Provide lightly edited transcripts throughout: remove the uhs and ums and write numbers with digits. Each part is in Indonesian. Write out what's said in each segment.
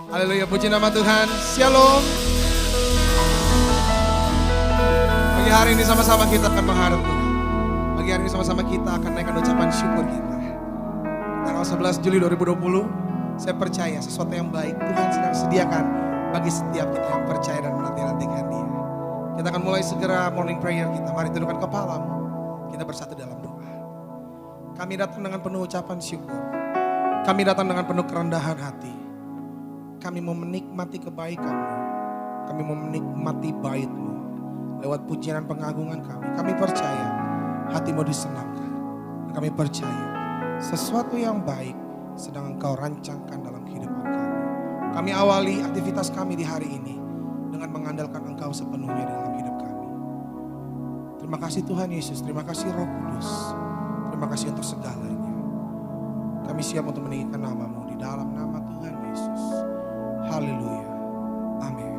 Haleluya, puji nama Tuhan. Shalom. Pagi hari ini sama-sama kita akan mengharap Tuhan. Pagi hari ini sama-sama kita akan naikkan ucapan syukur kita. Tanggal 11 Juli 2020, saya percaya sesuatu yang baik Tuhan sedang sediakan bagi setiap kita yang percaya dan menanti-nantikan Dia. Kita akan mulai segera morning prayer kita. Mari tundukkan kepalamu. Kita bersatu dalam doa. Kami datang dengan penuh ucapan syukur. Kami datang dengan penuh kerendahan hati. Kami mau menikmati kebaikan-Mu. Kami mau menikmati bait-Mu. Lewat pujian dan pengagungan kami. Kami percaya hati-Mu disenangkan. Kami percaya sesuatu yang baik sedang Engkau rancangkan dalam kehidupan kami. Kami awali aktivitas kami di hari ini dengan mengandalkan Engkau sepenuhnya dalam hidup kami. Terima kasih Tuhan Yesus. Terima kasih Roh Kudus. Terima kasih untuk segalanya. Kami siap untuk meninggikan nama-Mu di dalam nama Tuhan Yesus. Haleluya. Amin.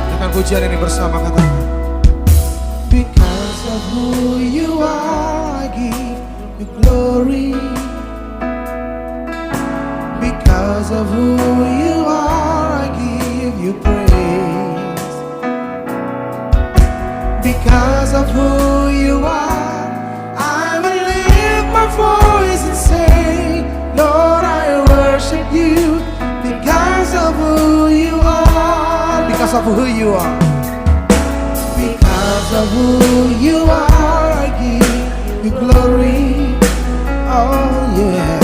Dengan pujian ini bersama katakan. Because of who you are, I give you glory. Because of who you are, I give you praise. Because of who you are, I will lift my voice and say, Lord, I worship you. Because of who you are. Because of who you are. Because of who you are, I give you glory. Oh yeah.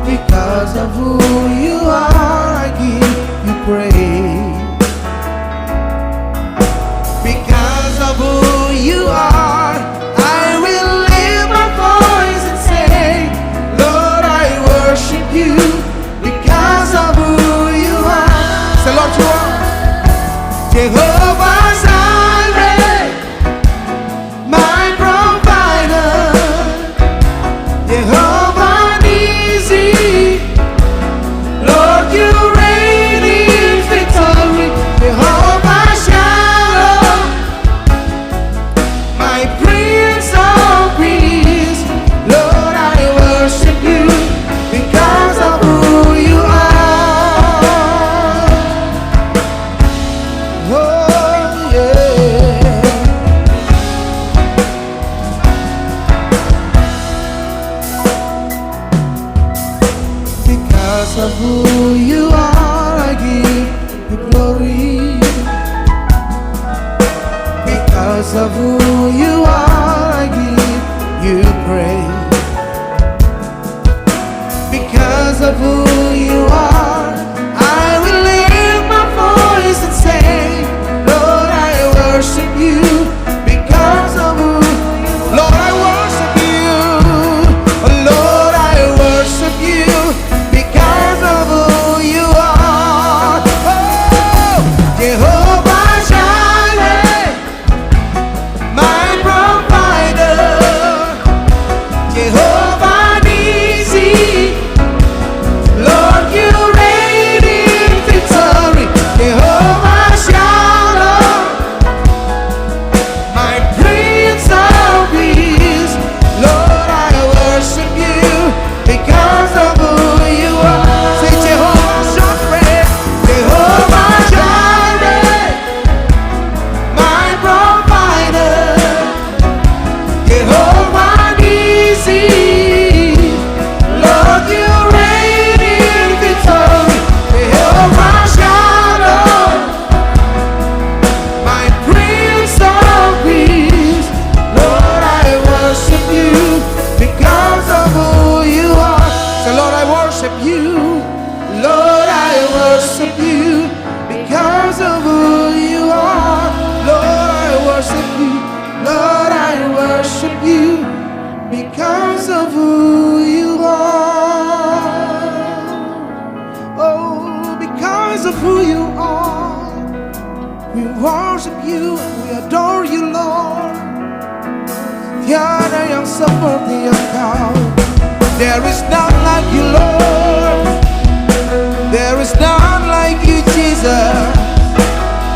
Because of who you are, I give you praise. Because of who you are, I will lift my voice and say, Lord, I worship you. Because of who you are. Say, Lord, you are Jehovah Jireh, my provider. Jehovah Nissi, Lord, you reign in victory. Jehovah Shalom, my Prince of Peace. Lord, I worship you because of who you are. Oh yeah. Because of who you are, I give you glory. Because of who you are, I give you praise. Because of who you are, I will lift my voice and say, Lord, I worship you. Because of who, Lord, I worship you. Lord, I worship you. Because of who you are. Oh, Jehovah Jireh, my provider. Jehovah Nissi, Lord, you reign in victory. Jehovah Shalom, my Prince of Peace. Lord, I worship you because of who you are. Say Jehovah Jireh, Jehovah Jireh, my provider. Jehovah Nissi, Lord, you reign in victory. Jehovah Shalom, my Prince of Peace. Lord, I worship you because of who you are. Say, Lord, I worship you. Lord, I worship you because of who you are. Lord, I worship you. Lord, I worship you because of who you are. Oh, because of who you are. We worship you and we adore you, Lord. Tiada yang seperti Engkau. There is none like you, Lord. There is none like you. Jesus.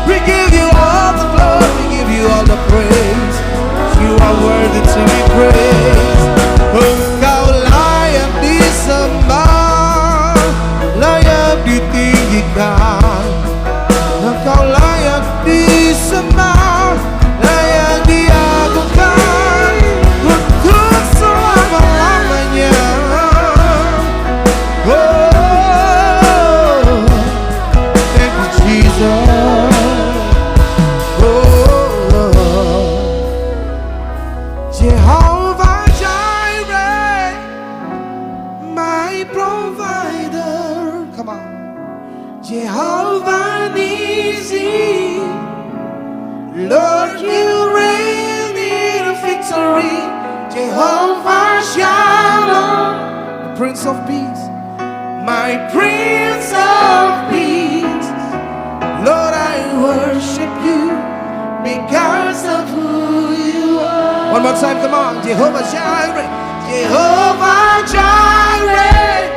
We give you all the glory, we give you all the praise. You are worthy to be praised. Engkau layak disembah, layak ditinggikan. Engkau layak disembah, layak diagungkan untuk selama-lamanya. Oh, thank you, Jesus. Jehovah Jireh, my provider. Come on. Jehovah Nissi, Lord, you reign in victory. Jehovah Shalom, Prince of Peace, my Prince of Peace. Lord, I worship you because of who you are. One more time, come on. Jehovah Jireh, Jehovah Jireh,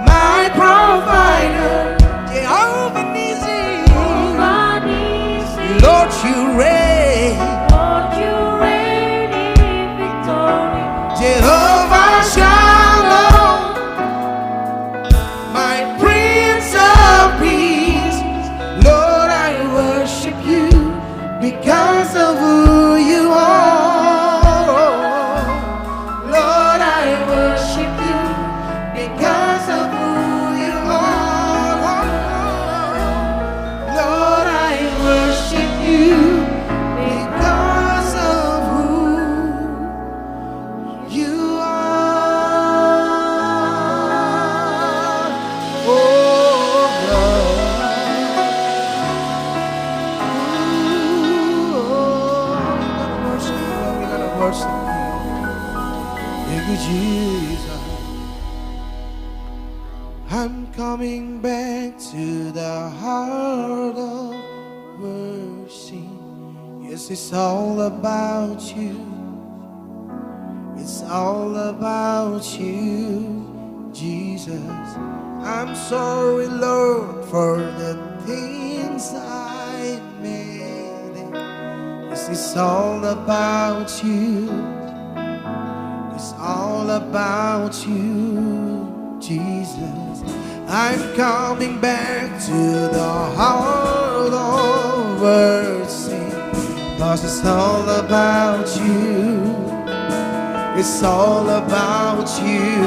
my provider. Jehovah Nissi, Lord, you reign. In victory. Jehovah Shalom, my Prince of Peace. Lord, I worship you because of who you are. Lord, I worship you because of who you are. Lord, I worship you because of who you are. Oh, we're gonna worship you. Thank you, Jesus. I'm coming back to the heart of worship. Yes, it's all about you. It's all about you, Jesus. I'm sorry, Lord, for the things I made. Yes, it's all about you. It's all about you, Jesus. I'm coming back to the heart of worship, 'cause it's all about you. It's all about you,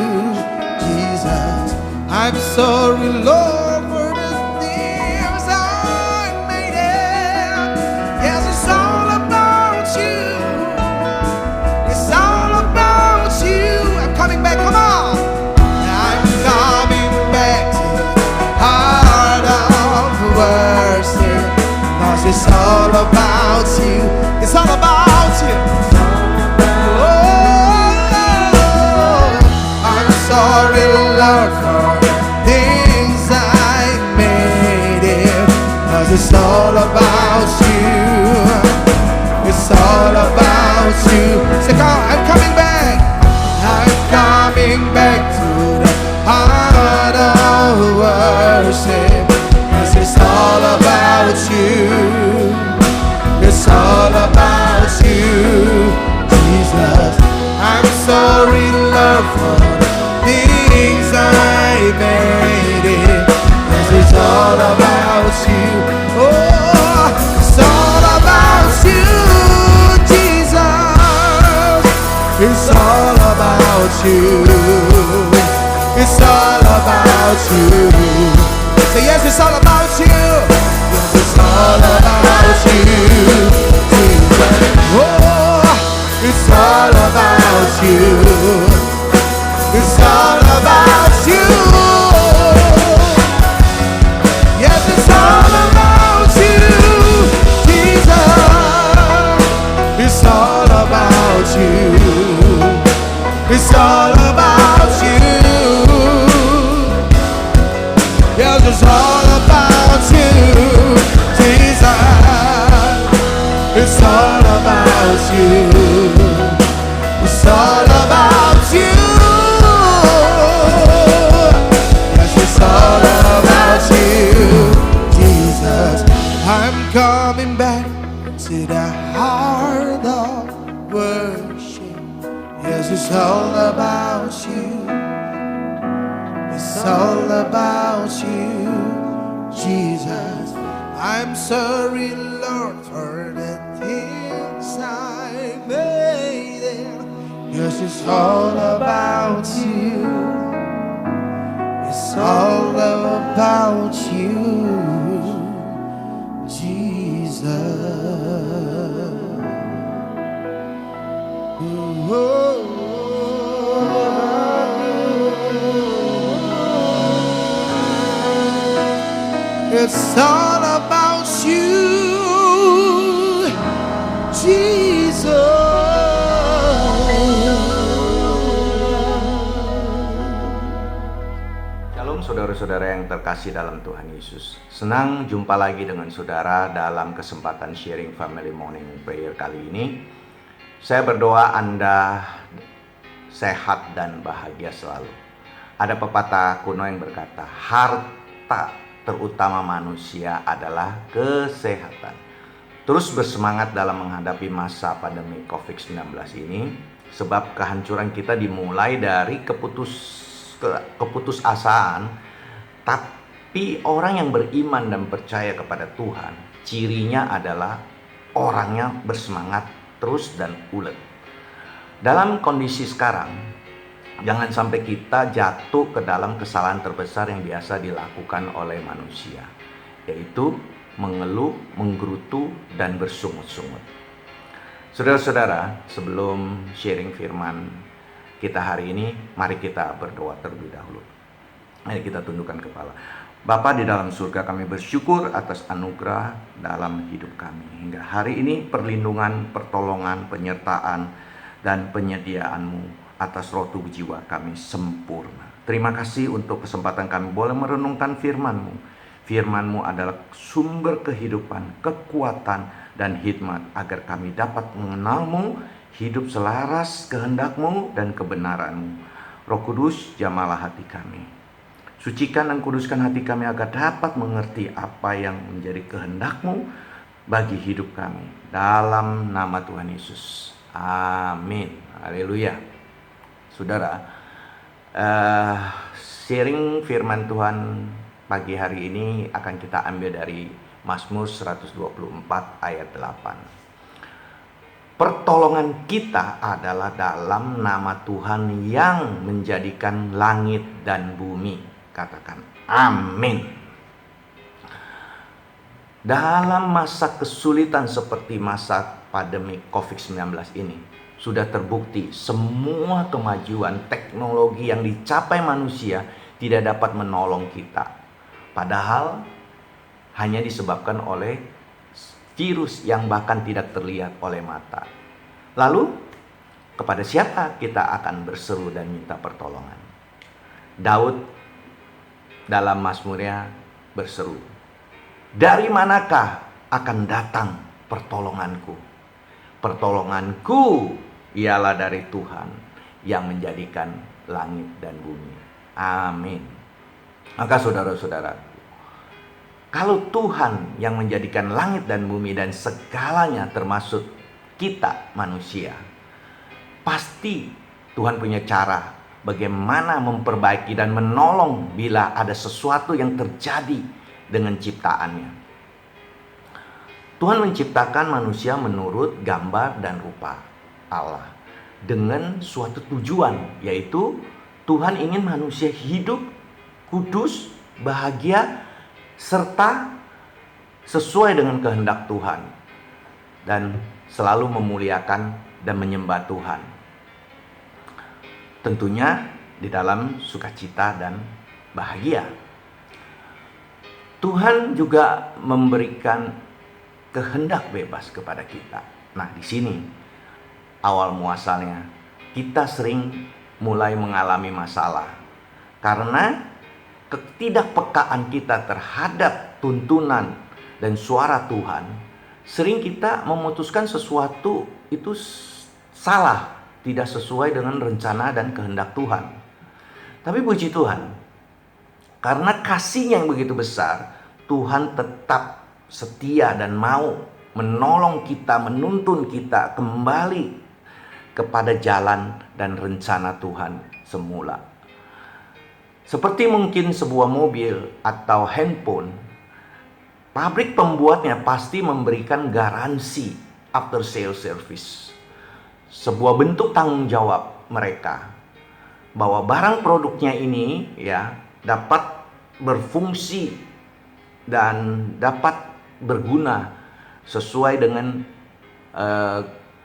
Jesus. I'm sorry, Lord, for the things I made it. Yes, it's all about you. It's all about you. I'm coming back, come on. I'm coming back to the heart of worship, 'cause it's all about you. It's all about you. Sorry, Lord, for the things I made it, 'cause it's all about you. It's all about you. Say, God, I'm coming back. I'm coming back to the heart of worship, 'cause it's all about you. It's all about you, Jesus. I'm sorry, Lord, for things I made it, 'cause it's all about you. Oh, it's all about you, Jesus. It's all about you. It's all about you. Say yes, it's all about you. Yes, it's all about you, Jesus. Oh, it's all about you. It's all about you. Yes, it's all about you, Jesus. It's all about you. It's all about you. Yes, it's all about you, Jesus. It's all about you. It's all about you. Yes, it's all about you. It's all about you. It's all about you, Jesus. I'm sorry, Lord, for the things I made it. 'Cause it's all about you. It's all about you, Jesus. It's all about you, Jesus. Shalom saudara-saudara yang terkasih dalam Tuhan Yesus. Senang jumpa lagi dengan saudara dalam kesempatan sharing Family Morning Prayer kali ini. Saya berdoa Anda sehat dan bahagia selalu. Ada pepatah kuno yang berkata, harta terutama manusia adalah kesehatan. Terus bersemangat dalam menghadapi masa pandemi COVID-19 ini, sebab kehancuran kita dimulai dari keputusasaan. Tapi orang yang beriman dan percaya kepada Tuhan, cirinya adalah orangnya bersemangat terus dan ulet. Dalam kondisi sekarang, jangan sampai kita jatuh ke dalam kesalahan terbesar yang biasa dilakukan oleh manusia, yaitu mengeluh, menggerutu, dan bersungut-sungut. Saudara-saudara, sebelum sharing firman kita hari ini, mari kita berdoa terlebih dahulu. Mari kita tundukkan kepala. Bapa di dalam surga, kami bersyukur atas anugerah dalam hidup kami. Hingga hari ini perlindungan, pertolongan, penyertaan, dan penyediaan-Mu atas roh tubuh jiwa kami sempurna. Terima kasih untuk kesempatan kami boleh merenungkan firman-Mu. Firman-Mu adalah sumber kehidupan, kekuatan, dan hikmat agar kami dapat mengenal-Mu, hidup selaras kehendak-Mu dan kebenaran-Mu. Roh Kudus, jamalah hati kami. Sucikan dan kuduskan hati kami agar dapat mengerti apa yang menjadi kehendak-Mu bagi hidup kami. Dalam nama Tuhan Yesus. Amin. Haleluya. Saudara, sharing firman Tuhan pagi hari ini akan kita ambil dari Mazmur 124 ayat 8. Pertolongan kita adalah dalam nama Tuhan yang menjadikan langit dan bumi. Katakan amin. Dalam masa kesulitan seperti masa pandemi COVID-19 ini, sudah terbukti semua kemajuan teknologi yang dicapai manusia tidak dapat menolong kita. Padahal hanya disebabkan oleh virus yang bahkan tidak terlihat oleh mata. Lalu, kepada siapa kita akan berseru dan minta pertolongan? Daud dalam Mazmurnya berseru, dari manakah akan datang pertolonganku? Pertolonganku ialah dari Tuhan yang menjadikan langit dan bumi. Amin. Maka saudara-saudara, kalau Tuhan yang menjadikan langit dan bumi dan segalanya termasuk kita manusia, pasti Tuhan punya cara bagaimana memperbaiki dan menolong bila ada sesuatu yang terjadi dengan ciptaannya. Tuhan menciptakan manusia menurut gambar dan rupa Allah dengan suatu tujuan, yaitu Tuhan ingin manusia hidup kudus, bahagia, serta sesuai dengan kehendak Tuhan, dan selalu memuliakan dan menyembah Tuhan. Tentunya di dalam sukacita dan bahagia. Tuhan juga memberikan kehendak bebas kepada kita. Nah, di sini awal muasalnya kita sering mulai mengalami masalah karena ketidakpekaan kita terhadap tuntunan dan suara Tuhan. Sering kita memutuskan sesuatu itu salah, tidak sesuai dengan rencana dan kehendak Tuhan. Tapi puji Tuhan, karena kasih-Nya yang begitu besar, Tuhan tetap setia dan mau menolong kita, menuntun kita kembali kepada jalan dan rencana Tuhan semula. Seperti mungkin sebuah mobil atau handphone, pabrik pembuatnya pasti memberikan garansi after sale service. Sebuah bentuk tanggung jawab mereka bahwa barang produknya ini ya dapat berfungsi dan dapat berguna sesuai dengan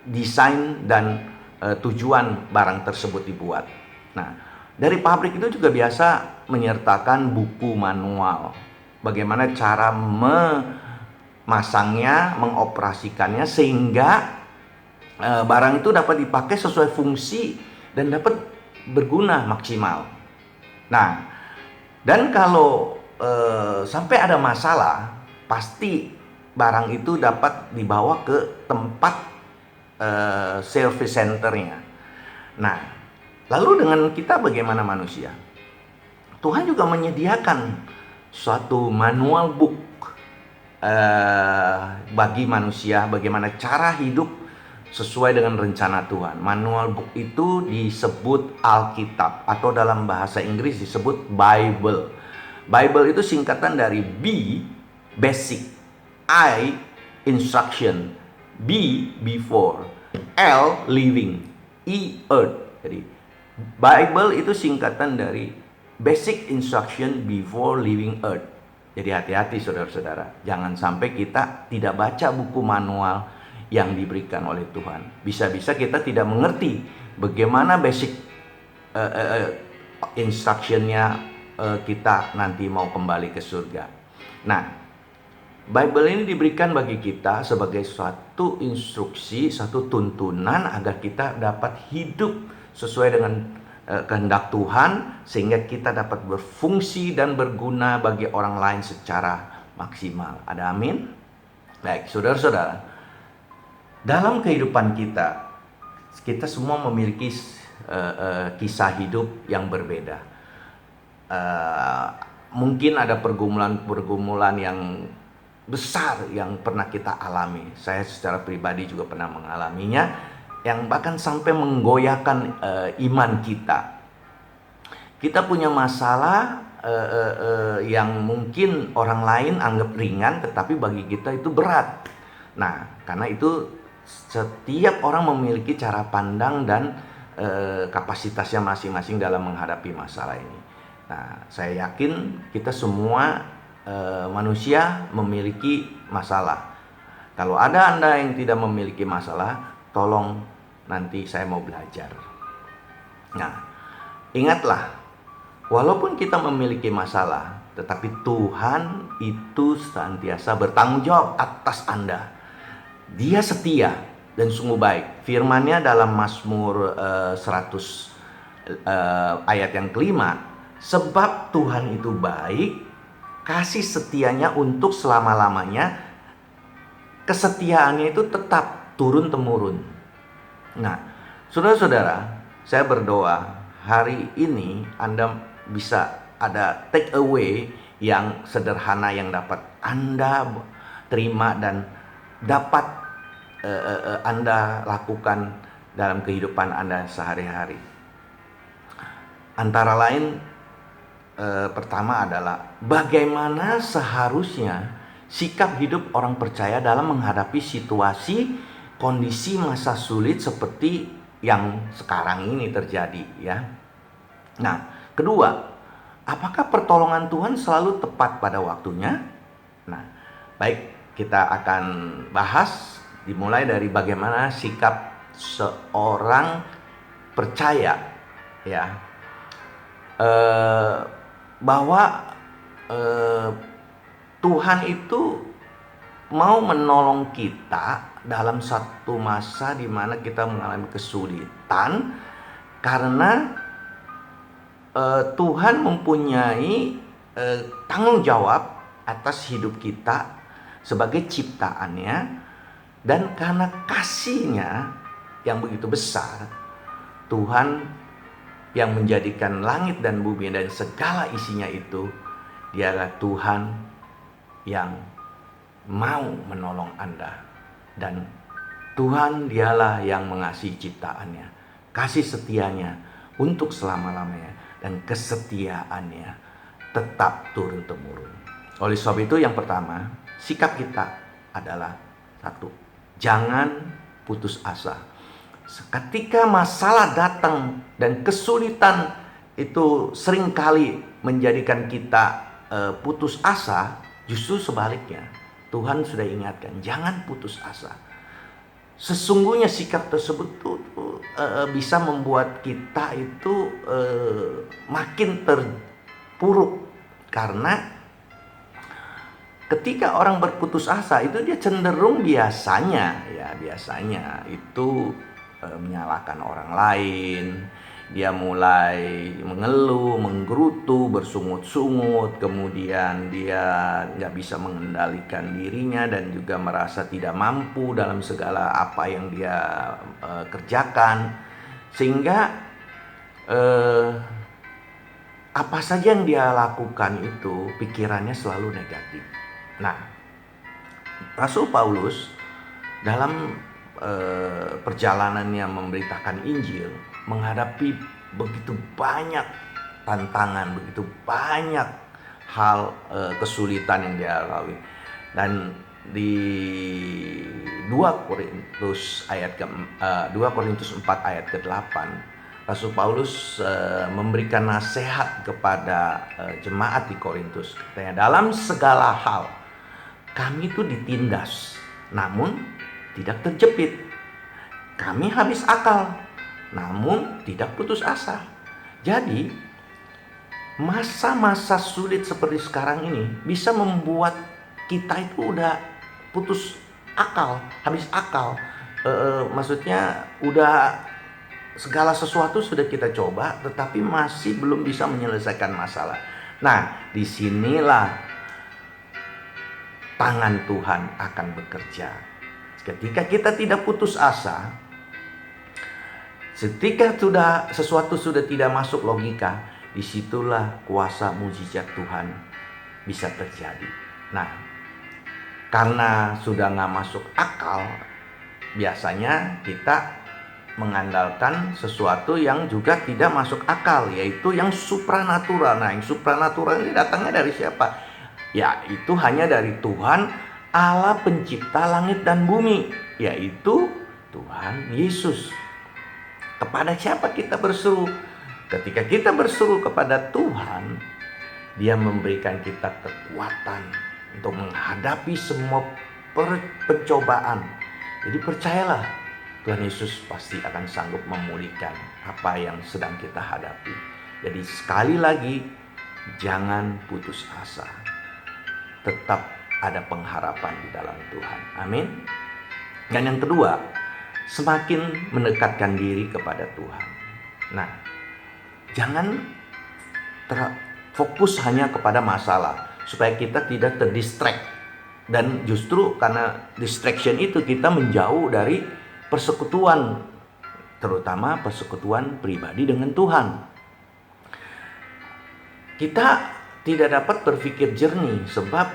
desain dan tujuan barang tersebut dibuat. Nah, dari pabrik itu juga biasa menyertakan buku manual bagaimana cara memasangnya, mengoperasikannya sehingga barang itu dapat dipakai sesuai fungsi dan dapat berguna maksimal. Nah, dan kalau sampai ada masalah, pasti barang itu dapat dibawa ke tempat service centernya. Nah, lalu dengan kita bagaimana manusia? Tuhan juga menyediakan suatu manual book bagi manusia bagaimana cara hidup sesuai dengan rencana Tuhan. Manual book itu disebut Alkitab atau dalam bahasa Inggris disebut Bible. Bible itu singkatan dari B, basic, I, instruction, B, before, L, living, E, earth. Jadi Bible itu singkatan dari basic instruction before living earth. Jadi hati-hati saudara-saudara, jangan sampai kita tidak baca buku manual yang diberikan oleh Tuhan. Bisa-bisa kita tidak mengerti bagaimana basic instructionnya kita nanti mau kembali ke surga. Nah, Bible ini diberikan bagi kita sebagai suatu instruksi, satu tuntunan agar kita dapat hidup sesuai dengan kehendak Tuhan, sehingga kita dapat berfungsi dan berguna bagi orang lain secara maksimal. Ada amin? Baik, saudara-saudara, dalam kehidupan kita semua memiliki kisah hidup yang berbeda. Mungkin ada pergumulan-pergumulan yang besar yang pernah kita alami. Saya secara pribadi juga pernah mengalaminya, yang bahkan sampai menggoyahkan iman kita. Kita punya masalah yang mungkin orang lain anggap ringan, tetapi bagi kita itu berat. Nah, karena itu setiap orang memiliki cara pandang dan kapasitasnya masing-masing dalam menghadapi masalah ini. Nah, saya yakin kita semua manusia memiliki masalah. Kalau ada Anda yang tidak memiliki masalah, tolong nanti saya mau belajar. Nah, ingatlah, walaupun kita memiliki masalah, tetapi Tuhan itu senantiasa bertanggung jawab atas Anda. Dia setia dan sungguh baik. Firman-Nya dalam Mazmur 100 ayat yang kelima, sebab Tuhan itu baik, kasih setianya untuk selama-lamanya, kesetiaannya itu tetap turun-temurun. Nah, saudara-saudara, saya berdoa hari ini Anda bisa ada take away yang sederhana yang dapat Anda terima dan dapat Anda lakukan dalam kehidupan Anda sehari-hari. Antara lain, pertama adalah bagaimana seharusnya sikap hidup orang percaya dalam menghadapi situasi, kondisi masa sulit seperti yang sekarang ini terjadi, ya. Nah, kedua, apakah pertolongan Tuhan selalu tepat pada waktunya? Nah, baik, kita akan bahas dimulai dari bagaimana sikap seorang percaya, ya, bahwa Tuhan itu mau menolong kita dalam satu masa di mana kita mengalami kesulitan, karena Tuhan mempunyai tanggung jawab atas hidup kita sebagai ciptaannya, dan karena kasih-Nya yang begitu besar, Tuhan yang menjadikan langit dan bumi dan segala isinya itu, Dialah Tuhan yang mau menolong Anda dan Tuhan dialah yang mengasihi ciptaannya. Kasih setianya untuk selama-lamanya dan kesetiaannya tetap turun-temurun. Oleh sebab itu yang pertama, sikap kita adalah satu, jangan putus asa. Ketika masalah datang dan kesulitan itu seringkali menjadikan kita putus asa, justru sebaliknya. Tuhan sudah ingatkan, jangan putus asa. Sesungguhnya sikap tersebut tuh bisa membuat kita itu makin terpuruk, karena ketika orang berputus asa itu dia cenderung biasanya itu menyalahkan orang lain. Dia mulai mengeluh, menggerutu, bersungut-sungut, kemudian dia nggak bisa mengendalikan dirinya dan juga merasa tidak mampu dalam segala apa yang dia kerjakan, sehingga apa saja yang dia lakukan itu pikirannya selalu negatif. Nah, Rasul Paulus dalam perjalanannya memberitakan Injil menghadapi begitu banyak tantangan, begitu banyak hal kesulitan yang dia lalui. Dan di 2 Korintus 4 ayat ke-8, Rasul Paulus memberikan nasihat kepada jemaat di Korintus. Katanya, dalam segala hal kami itu ditindas, namun tidak terjepit. Kami habis akal, namun tidak putus asa. Jadi masa-masa sulit seperti sekarang ini bisa membuat kita itu udah putus akal, habis akal. Maksudnya udah segala sesuatu sudah kita coba, tetapi masih belum bisa menyelesaikan masalah. Nah, disinilah tangan Tuhan akan bekerja. Ketika kita tidak putus asa, ketika sesuatu sudah tidak masuk logika, disitulah kuasa mujizat Tuhan bisa terjadi. Nah, karena sudah nggak masuk akal, biasanya kita mengandalkan sesuatu yang juga tidak masuk akal, yaitu yang supranatural. Nah, yang supranatural ini datangnya dari siapa? Ya, itu hanya dari Tuhan Allah pencipta langit dan bumi, yaitu Tuhan Yesus. Kepada siapa kita berseru? Ketika kita berseru kepada Tuhan, Dia memberikan kita kekuatan untuk menghadapi semua pencobaan. Jadi percayalah, Tuhan Yesus pasti akan sanggup memulihkan apa yang sedang kita hadapi. Jadi sekali lagi, jangan putus asa. Tetap ada pengharapan di dalam Tuhan. Amin. Dan yang kedua, semakin mendekatkan diri kepada Tuhan. Nah, jangan fokus hanya kepada masalah, supaya kita tidak terdistract. Dan justru karena distraction itu kita menjauh dari persekutuan, terutama persekutuan pribadi dengan Tuhan. Kita tidak dapat berpikir jernih, sebab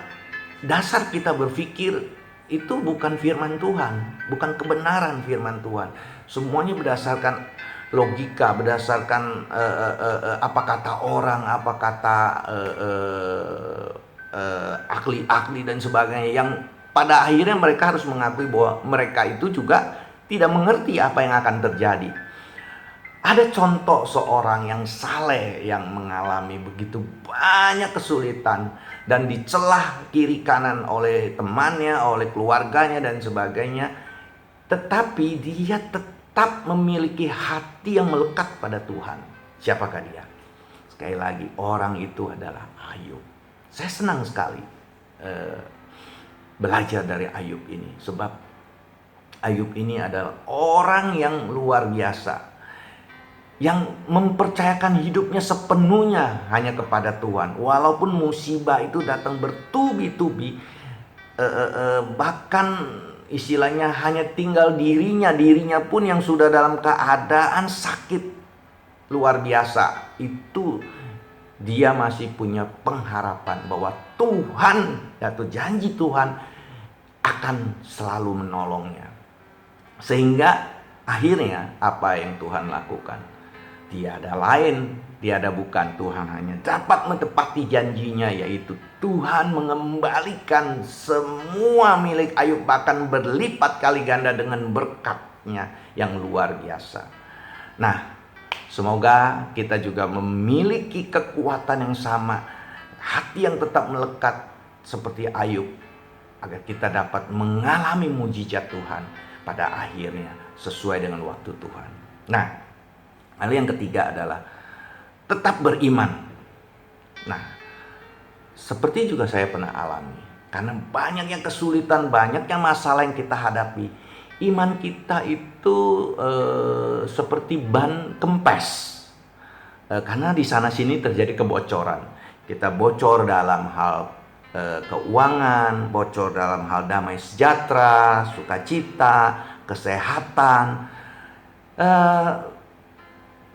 dasar kita berpikir itu bukan firman Tuhan, bukan kebenaran firman Tuhan. Semuanya berdasarkan logika, berdasarkan apa kata orang, apa kata ahli-ahli dan sebagainya, yang pada akhirnya mereka harus mengakui bahwa mereka itu juga tidak mengerti apa yang akan terjadi. Ada contoh seorang yang saleh yang mengalami begitu banyak kesulitan dan dicelah kiri kanan oleh temannya, oleh keluarganya dan sebagainya, tetapi dia tetap memiliki hati yang melekat pada Tuhan. Siapakah dia? Sekali lagi, orang itu adalah Ayub. Saya senang sekali belajar dari Ayub ini, sebab Ayub ini adalah orang yang luar biasa, yang mempercayakan hidupnya sepenuhnya hanya kepada Tuhan. Walaupun musibah itu datang bertubi-tubi, bahkan istilahnya hanya tinggal dirinya pun yang sudah dalam keadaan sakit luar biasa, itu dia masih punya pengharapan bahwa Tuhan, atau janji Tuhan akan selalu menolongnya. Sehingga akhirnya apa yang Tuhan lakukan? Tiada lain, tiada bukan, Tuhan hanya dapat menepati janjinya, yaitu Tuhan mengembalikan semua milik Ayub, bahkan berlipat kali ganda dengan berkatnya yang luar biasa. Nah, semoga kita juga memiliki kekuatan yang sama, hati yang tetap melekat seperti Ayub, agar kita dapat mengalami mujizat Tuhan pada akhirnya sesuai dengan waktu Tuhan. Nah, hal yang ketiga adalah tetap beriman. Nah, seperti juga saya pernah alami, karena banyaknya kesulitan, banyaknya masalah yang kita hadapi, iman kita itu seperti ban kempes. Karena di sana sini terjadi kebocoran. Kita bocor dalam hal keuangan, bocor dalam hal damai sejahtera, sukacita, kesehatan.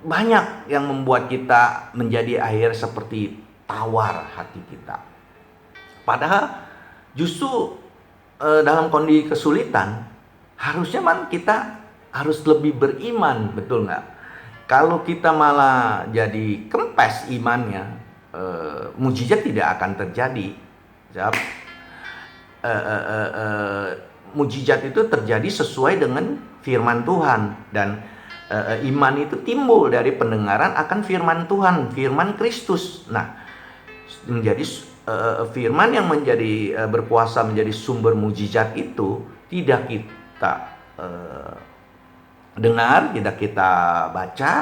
Banyak yang membuat kita menjadi akhir seperti tawar hati kita. Padahal justru dalam kondisi kesulitan harusnya kita harus lebih beriman, betul nggak? Kalau kita malah jadi kempes imannya, mujizat tidak akan terjadi. Mujizat itu terjadi sesuai dengan firman Tuhan, dan iman itu timbul dari pendengaran akan firman Tuhan, firman Kristus. Nah, menjadi firman yang menjadi berkuasa menjadi sumber mujizat itu tidak kita dengar, tidak kita baca,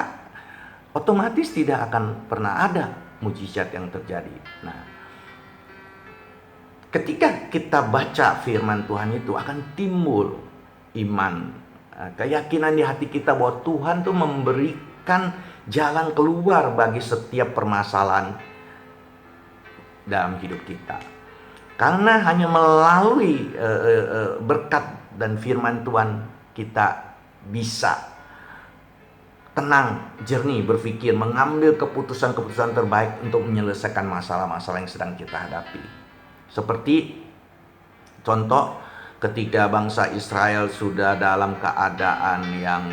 otomatis tidak akan pernah ada mujizat yang terjadi. Nah, ketika kita baca firman Tuhan itu akan timbul iman, keyakinan di hati kita bahwa Tuhan tuh memberikan jalan keluar bagi setiap permasalahan dalam hidup kita. Karena hanya melalui berkat dan firman Tuhan kita bisa tenang, jernih, berpikir, mengambil keputusan-keputusan terbaik untuk menyelesaikan masalah-masalah yang sedang kita hadapi. Seperti contoh ketika bangsa Israel sudah dalam keadaan yang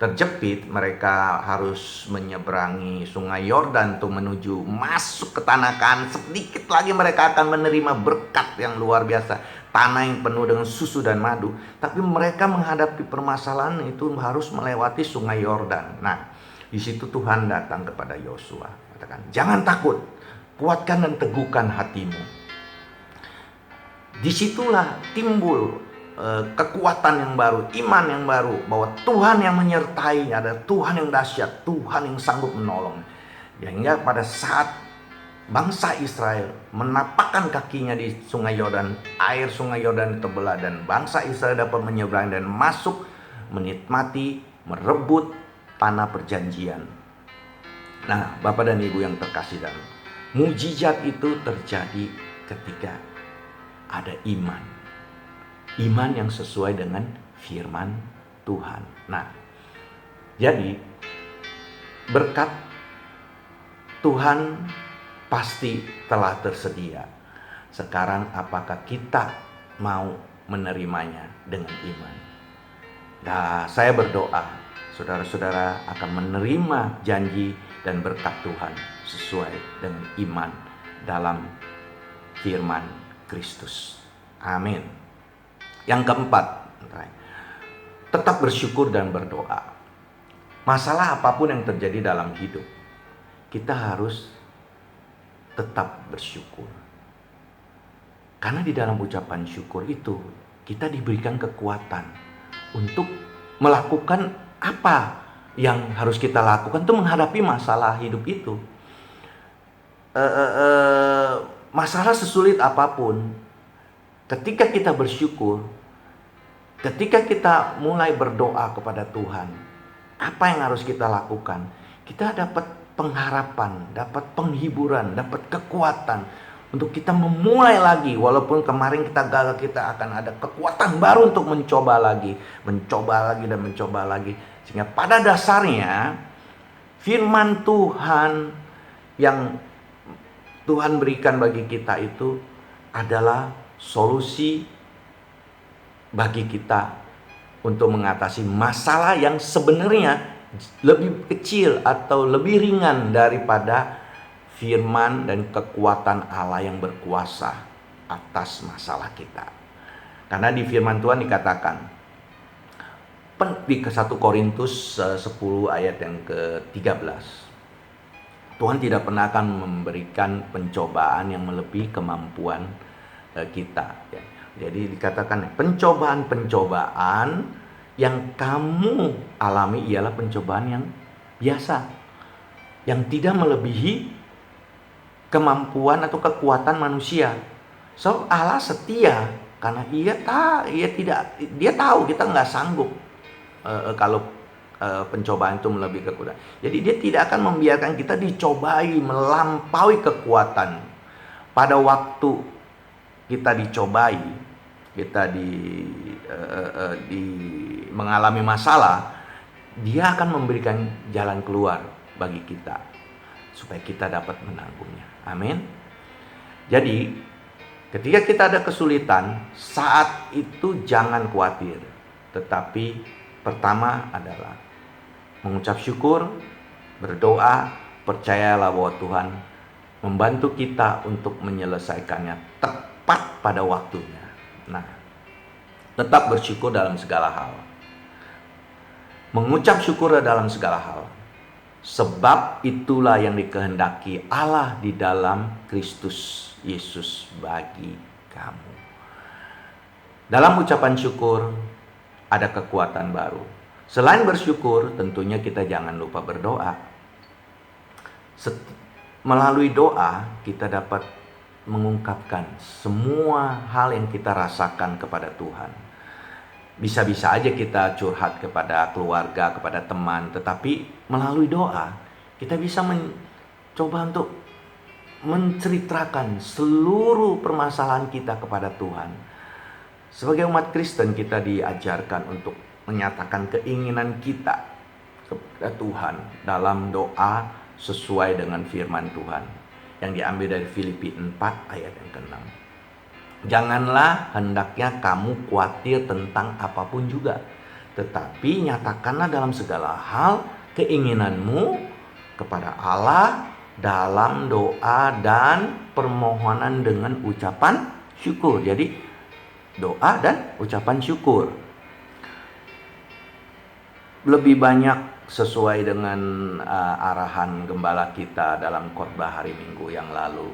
terjepit, mereka harus menyeberangi sungai Yordan untuk menuju masuk ke tanah Kanaan. Sedikit lagi mereka akan menerima berkat yang luar biasa, tanah yang penuh dengan susu dan madu. Tapi mereka menghadapi permasalahan itu harus melewati sungai Yordan. Nah, di situ Tuhan datang kepada Yosua, katakan, jangan takut, kuatkan dan teguhkan hatimu. Disitulah timbul kekuatan yang baru, iman yang baru, bahwa Tuhan yang menyertai, ada Tuhan yang dahsyat, Tuhan yang sanggup menolong. Hingga pada saat bangsa Israel menapakkan kakinya di sungai Yordan, air sungai Yordan terbelah dan bangsa Israel dapat menyeberang dan masuk, menikmati, merebut tanah perjanjian. Nah, Bapak dan Ibu yang terkasih dalam, mujizat itu terjadi ketika ada iman. Iman yang sesuai dengan firman Tuhan. Nah, jadi berkat Tuhan pasti telah tersedia. Sekarang apakah kita mau menerimanya dengan iman? Nah, saya berdoa saudara-saudara akan menerima janji dan berkat Tuhan sesuai dengan iman dalam firman Kristus. Amin. Yang keempat, tetap bersyukur dan berdoa. Masalah apapun yang terjadi dalam hidup, kita harus tetap bersyukur. Karena di dalam ucapan syukur itu, kita diberikan kekuatan untuk melakukan apa yang harus kita lakukan untuk menghadapi masalah hidup itu. Masalah sesulit apapun, ketika kita bersyukur, ketika kita mulai berdoa kepada Tuhan, apa yang harus kita lakukan? Kita dapat pengharapan, dapat penghiburan, dapat kekuatan untuk kita memulai lagi. Walaupun kemarin kita gagal, kita akan ada kekuatan baru untuk mencoba lagi dan mencoba lagi. Sehingga pada dasarnya firman Tuhan yang Tuhan berikan bagi kita itu adalah solusi bagi kita untuk mengatasi masalah yang sebenarnya lebih kecil atau lebih ringan daripada firman dan kekuatan Allah yang berkuasa atas masalah kita. Karena di firman Tuhan dikatakan di 1 Korintus 10 ayat yang ke-13, Tuhan tidak pernah akan memberikan pencobaan yang melebihi kemampuan kita. Jadi dikatakan pencobaan-pencobaan yang kamu alami ialah pencobaan yang biasa, yang tidak melebihi kemampuan atau kekuatan manusia. So Allah setia karena dia tahu kita nggak sanggup kalau pencobaan itu melebihi kekuatan. Jadi dia tidak akan membiarkan kita dicobai melampaui kekuatan. Pada waktu kita dicobai, kita mengalami masalah, dia akan memberikan jalan keluar bagi kita supaya kita dapat menanggungnya. Amin. Jadi ketika kita ada kesulitan, saat itu jangan khawatir, tetapi pertama adalah mengucap syukur, berdoa, percayalah bahwa Tuhan membantu kita untuk menyelesaikannya tepat pada waktunya. Nah, tetap bersyukur dalam segala hal. Mengucap syukur dalam segala hal. Sebab itulah yang dikehendaki Allah di dalam Kristus Yesus bagi kamu. Dalam ucapan syukur ada kekuatan baru. Selain bersyukur, tentunya kita jangan lupa berdoa. Melalui doa, kita dapat mengungkapkan semua hal yang kita rasakan kepada Tuhan. Bisa-bisa aja kita curhat kepada keluarga, kepada teman, tetapi melalui doa kita bisa mencoba untuk menceritakan seluruh permasalahan kita kepada Tuhan. Sebagai umat Kristen kita diajarkan untuk menyatakan keinginan kita kepada Tuhan dalam doa sesuai dengan firman Tuhan yang diambil dari Filipi 4 ayat yang ke-6. Janganlah hendaknya kamu khawatir tentang apapun juga, tetapi nyatakanlah dalam segala hal keinginanmu kepada Allah dalam doa dan permohonan dengan ucapan syukur. Jadi doa dan ucapan syukur. Lebih banyak sesuai dengan arahan gembala kita dalam khotbah hari Minggu yang lalu,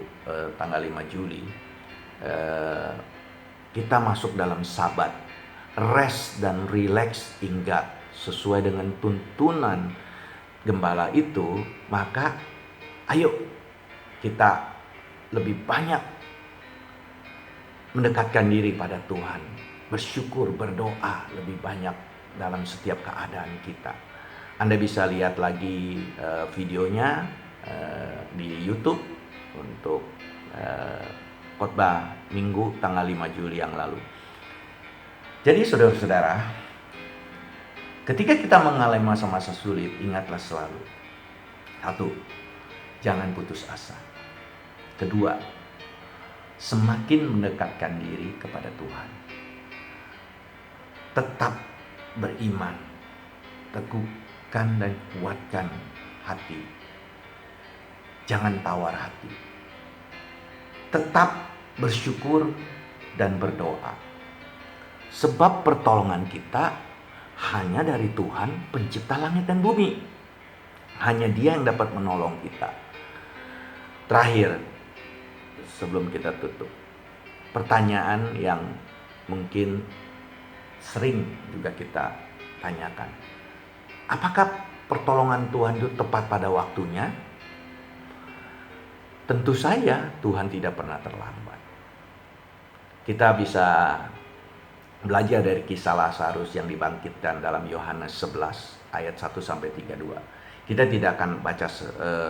tanggal 5 Juli, kita masuk dalam sabat, rest dan relax in God, sesuai dengan tuntunan gembala itu. Maka ayo kita lebih banyak mendekatkan diri pada Tuhan, bersyukur, berdoa lebih banyak dalam setiap keadaan kita. Anda bisa lihat lagi videonya di YouTube untuk khotbah Minggu tanggal 5 Juli yang lalu. Jadi saudara-saudara, ketika kita mengalami masa-masa sulit, ingatlah selalu. 1, jangan putus asa. 2, semakin mendekatkan diri kepada Tuhan. Tetap beriman, teguhkan dan kuatkan hati. Jangan tawar hati. Tetap bersyukur dan berdoa. Sebab pertolongan kita hanya dari Tuhan pencipta langit dan bumi. Hanya Dia yang dapat menolong kita. Terakhir, sebelum kita tutup, pertanyaan yang mungkin sering juga kita tanyakan. Apakah pertolongan Tuhan itu tepat pada waktunya? Tentu saja Tuhan tidak pernah terlambat. Kita bisa belajar dari kisah Lazarus yang dibangkitkan dalam Yohanes 11 ayat 1-32. Kita tidak akan baca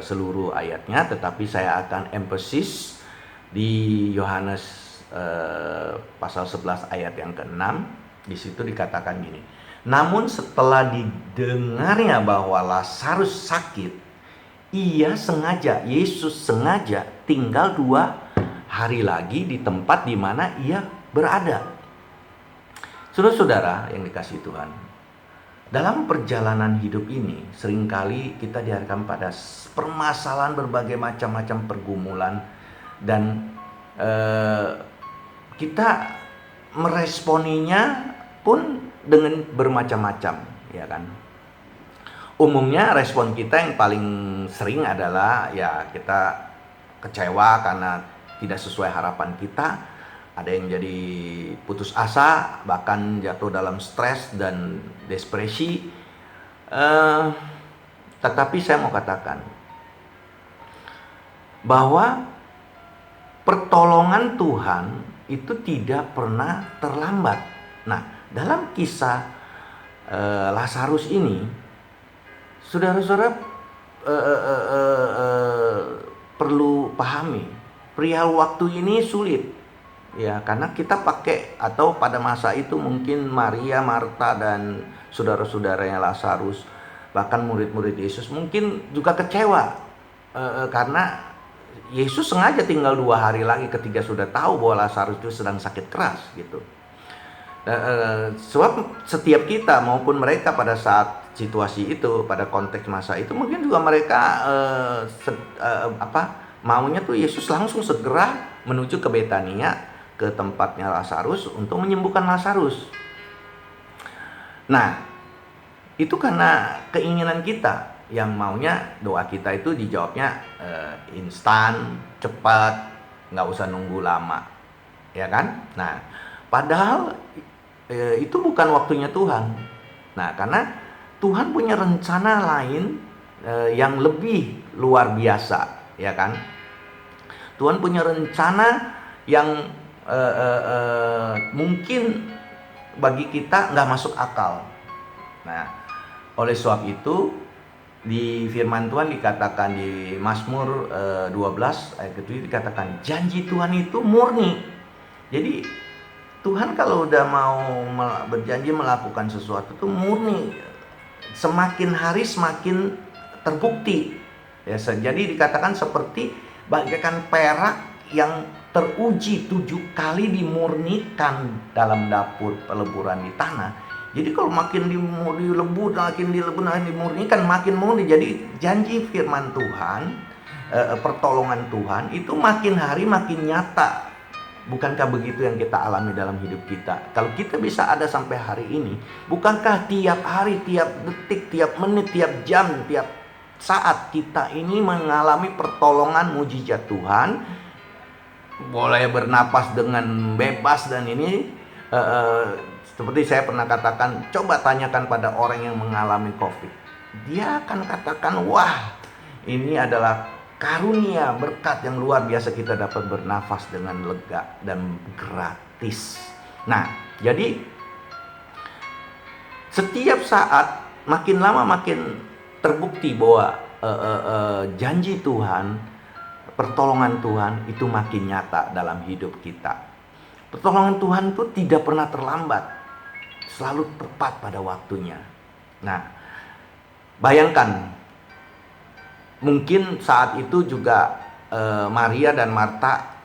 seluruh ayatnya, tetapi saya akan emphasis di Yohanes pasal 11 ayat yang ke-6. Di situ dikatakan gini. Namun setelah didengarnya bahwa Lazarus sakit, Yesus sengaja tinggal 2 hari lagi di tempat di mana ia berada. Saudara-saudara yang dikasihi Tuhan, dalam perjalanan hidup ini seringkali kita dihadapkan pada permasalahan berbagai macam-macam pergumulan, dan kita meresponinya pun dengan bermacam-macam, ya kan? Umumnya respon kita yang paling sering adalah ya kita kecewa karena tidak sesuai harapan kita. Ada yang jadi putus asa, bahkan jatuh dalam stres dan depresi. Tetapi saya mau katakan bahwa pertolongan Tuhan itu tidak pernah terlambat. Nah, dalam kisah Lazarus ini, saudara-saudara perlu pahami, perihal waktu ini sulit. Ya, karena kita pakai, atau pada masa itu mungkin Maria, Marta, dan saudara-saudaranya Lazarus, bahkan murid-murid Yesus mungkin juga kecewa karena Yesus sengaja tinggal 2 hari lagi ketika sudah tahu bahwa Lazarus itu sedang sakit keras gitu. Sebab setiap kita maupun mereka pada saat situasi itu, pada konteks masa itu, mungkin juga mereka maunya tuh Yesus langsung segera menuju ke Betania, ke tempatnya Lazarus, untuk menyembuhkan Lazarus. Nah, itu karena keinginan kita, yang maunya doa kita itu dijawabnya instan, cepat, nggak usah nunggu lama, ya kan? Nah, padahal itu bukan waktunya Tuhan. Nah, karena Tuhan punya rencana lain yang lebih luar biasa, ya kan? Tuhan punya rencana yang mungkin bagi kita nggak masuk akal. Nah, oleh sebab itu di firman Tuhan dikatakan di Mazmur 12 ayat ke-7 dikatakan janji Tuhan itu murni. Jadi Tuhan kalau udah mau berjanji melakukan sesuatu itu murni, semakin hari semakin terbukti. Ya, jadi dikatakan seperti bagaikan perak yang teruji 7 kali dimurnikan dalam dapur peleburan di tanah. Jadi kalau makin dilebur, makin dimurnikan, makin murni. Jadi janji firman Tuhan, pertolongan Tuhan itu makin hari makin nyata. Bukankah begitu yang kita alami dalam hidup kita? Kalau kita bisa ada sampai hari ini, bukankah tiap hari, tiap detik, tiap menit, tiap jam, tiap saat kita ini mengalami pertolongan mujizat Tuhan? Boleh bernapas dengan bebas, dan ini seperti saya pernah katakan, coba tanyakan pada orang yang mengalami COVID. Dia akan katakan, wah, ini adalah karunia, berkat yang luar biasa kita dapat bernafas dengan lega dan gratis. Nah, jadi setiap saat makin lama makin terbukti bahwa janji Tuhan, pertolongan Tuhan itu makin nyata dalam hidup kita. Pertolongan Tuhan itu tidak pernah terlambat, selalu tepat pada waktunya. Nah, bayangkan, mungkin saat itu juga Maria dan Marta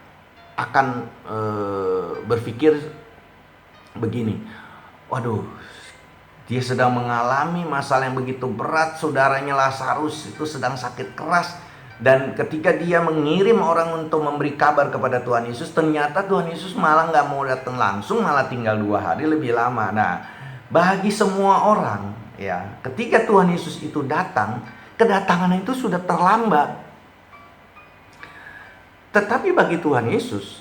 akan berpikir begini, waduh, dia sedang mengalami masalah yang begitu berat, saudaranya Lazarus itu sedang sakit keras. Dan ketika dia mengirim orang untuk memberi kabar kepada Tuhan Yesus, ternyata Tuhan Yesus malah nggak mau datang langsung, malah tinggal 2 hari lebih lama. Nah, bagi semua orang, ya, ketika Tuhan Yesus itu datang, kedatangannya itu sudah terlambat. Tetapi bagi Tuhan Yesus,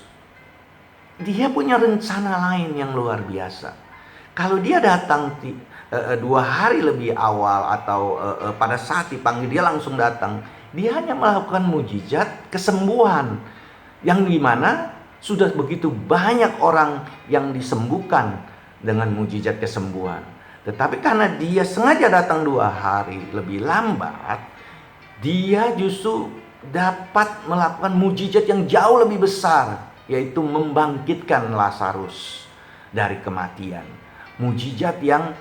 dia punya rencana lain yang luar biasa. Kalau dia datang 2 hari lebih awal, atau pada saat dipanggil dia langsung datang, dia hanya melakukan mujizat kesembuhan, yang dimana sudah begitu banyak orang yang disembuhkan dengan mujizat kesembuhan. Tetapi karena dia sengaja datang 2 hari lebih lambat, dia justru dapat melakukan mujizat yang jauh lebih besar, yaitu membangkitkan Lazarus dari kematian. Mujizat yang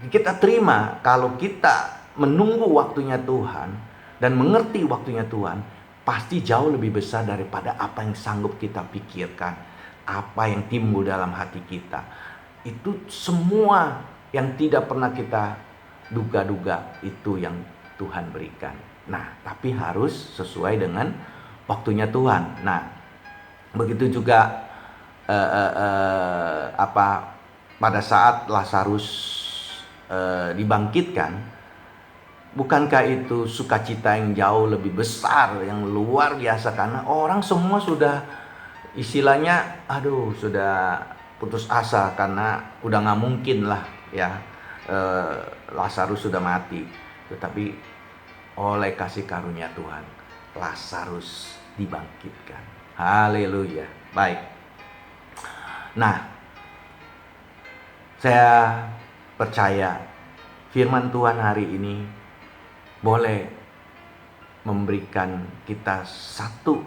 kita terima kalau kita menunggu waktunya Tuhan dan mengerti waktunya Tuhan, pasti jauh lebih besar daripada apa yang sanggup kita pikirkan. apa yang timbul dalam hati kita. Itu semua yang tidak pernah kita duga-duga, itu yang Tuhan berikan. Nah, tapi harus sesuai dengan waktunya Tuhan. Nah, begitu juga pada saat Lazarus dibangkitkan, bukankah itu sukacita yang jauh lebih besar, yang luar biasa, karena orang semua sudah istilahnya sudah putus asa karena udah nggak mungkin lah ya, Lazarus sudah mati. Tetapi oleh kasih karunia Tuhan, Lazarus dibangkitkan. Haleluya. Baik. Nah, saya percaya firman Tuhan hari ini boleh memberikan kita satu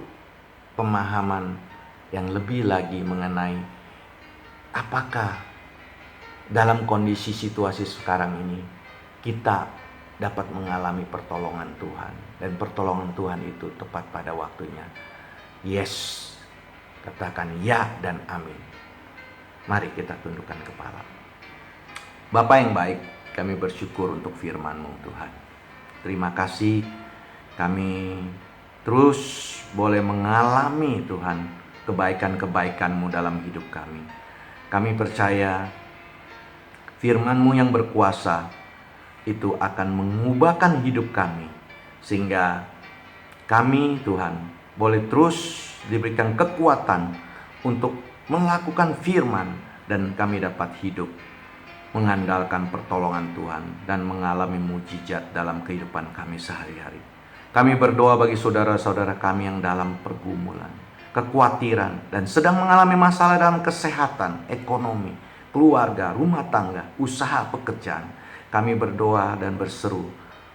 pemahaman yang lebih lagi mengenai apakah dalam kondisi situasi sekarang ini kita dapat mengalami pertolongan Tuhan, dan pertolongan Tuhan itu tepat pada waktunya. Yes, katakan ya dan amin. Mari kita tundukkan kepala. Bapa yang baik, kami bersyukur untuk firman-Mu Tuhan. Terima kasih kami terus boleh mengalami Tuhan kebaikan-kebaikan-Mu dalam hidup kami. Kami percaya firman-Mu yang berkuasa itu akan mengubahkan hidup kami, sehingga kami Tuhan boleh terus diberikan kekuatan untuk melakukan firman, dan kami dapat hidup mengandalkan pertolongan Tuhan dan mengalami mujizat dalam kehidupan kami sehari-hari. Kami berdoa bagi saudara-saudara kami yang dalam pergumulan, kekhawatiran, dan sedang mengalami masalah dalam kesehatan, ekonomi, keluarga, rumah tangga, usaha, pekerjaan. Kami berdoa dan berseru,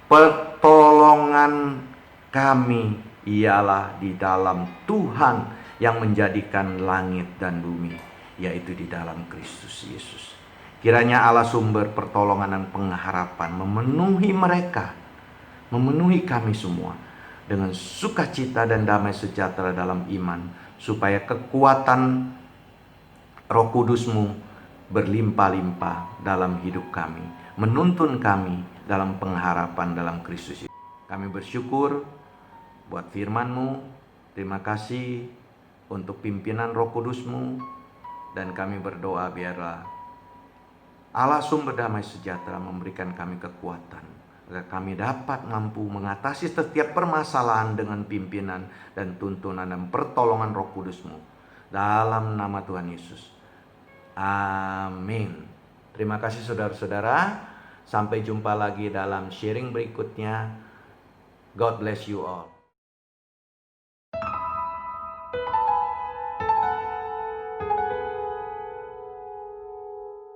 pertolongan kami ialah di dalam Tuhan yang menjadikan langit dan bumi, yaitu di dalam Kristus Yesus. Kiranya Allah sumber pertolongan dan pengharapan memenuhi mereka, memenuhi kami semua dengan sukacita dan damai sejahtera dalam iman, supaya kekuatan Roh Kudus-Mu berlimpah-limpah dalam hidup kami, menuntun kami dalam pengharapan dalam Kristus Yesus. Kami bersyukur buat firman-Mu. Terima kasih untuk pimpinan Roh Kudus-Mu, dan kami berdoa biarlah Allah sumber damai sejahtera memberikan kami kekuatan agar kami dapat mampu mengatasi setiap permasalahan dengan pimpinan dan tuntunan dan pertolongan Roh Kudus-Mu. Dalam nama Tuhan Yesus. Amin. Terima kasih saudara-saudara. Sampai jumpa lagi dalam sharing berikutnya. God bless you all.